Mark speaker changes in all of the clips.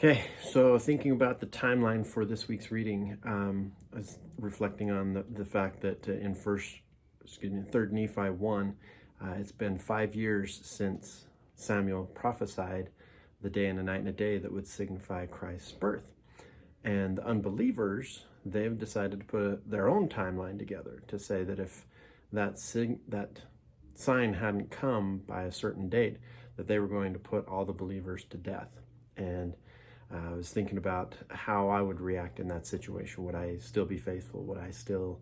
Speaker 1: Okay, so thinking about the timeline for this week's reading, I was reflecting on the fact that in Third Nephi 1, it's been 5 years since Samuel prophesied the day and a night and a day that would signify Christ's birth. And the unbelievers, they've decided to put their own timeline together to say that if that sign hadn't come by a certain date, that they were going to put all the believers to death. And I was thinking about how I would react in that situation. Would I still be faithful? Would I still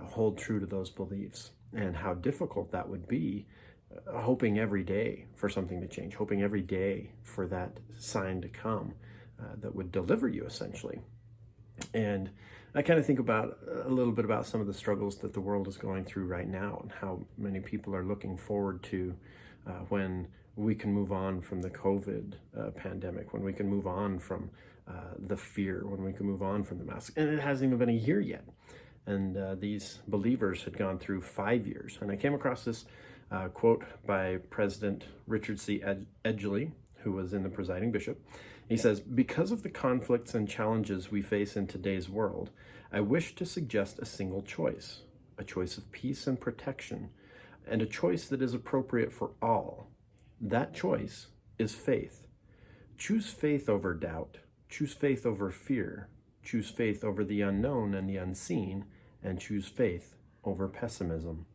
Speaker 1: hold true to those beliefs? And how difficult that would be, hoping every day for something to change, hoping every day for that sign to come that would deliver you, essentially. And I kind of think about a little bit about some of the struggles that the world is going through right now, and how many people are looking forward to when we can move on from the COVID pandemic, when we can move on from the fear, when we can move on from the mask. And it hasn't even been a year yet. And these believers had gone through 5 years. And I came across this quote by President Richard C. Edgley, who was in the presiding bishop. He says, "Because of the conflicts and challenges we face in today's world, I wish to suggest a single choice, a choice of peace and protection, and a choice that is appropriate for all. That choice is faith. Choose faith over doubt. Choose faith over fear. Choose faith over the unknown and the unseen, and choose faith over pessimism.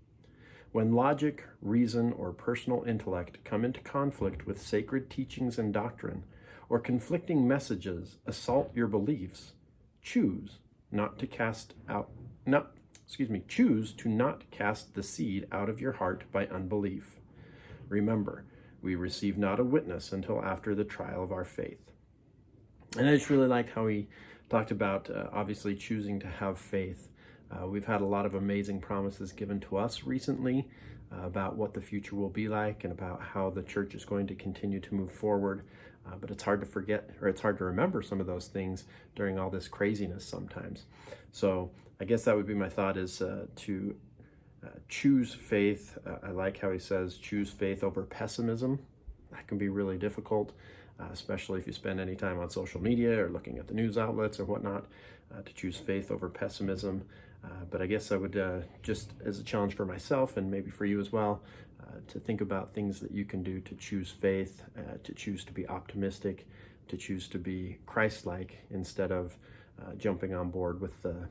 Speaker 1: When logic, reason, or personal intellect come into conflict with sacred teachings and doctrine, or conflicting messages assault your beliefs, choose to not cast the seed out of your heart by unbelief. Remember, we receive not a witness until after the trial of our faith." And I just really liked how he talked about obviously choosing to have faith. We've had a lot of amazing promises given to us recently about what the future will be like and about how the church is going to continue to move forward. But it's hard to forget, or it's hard to remember some of those things during all this craziness sometimes. So I guess that would be my thought, is to choose faith. I like how he says choose faith over pessimism. That can be really difficult, especially if you spend any time on social media or looking at the news outlets or whatnot, to choose faith over pessimism. But I guess I would just, as a challenge for myself and maybe for you as well, to think about things that you can do to choose faith, to choose to be optimistic, to choose to be Christ-like, instead of jumping on board with the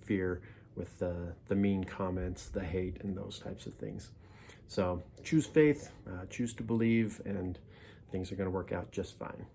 Speaker 1: fear, with the mean comments, the hate, and those types of things. So choose faith, choose to believe, and things are going to work out just fine.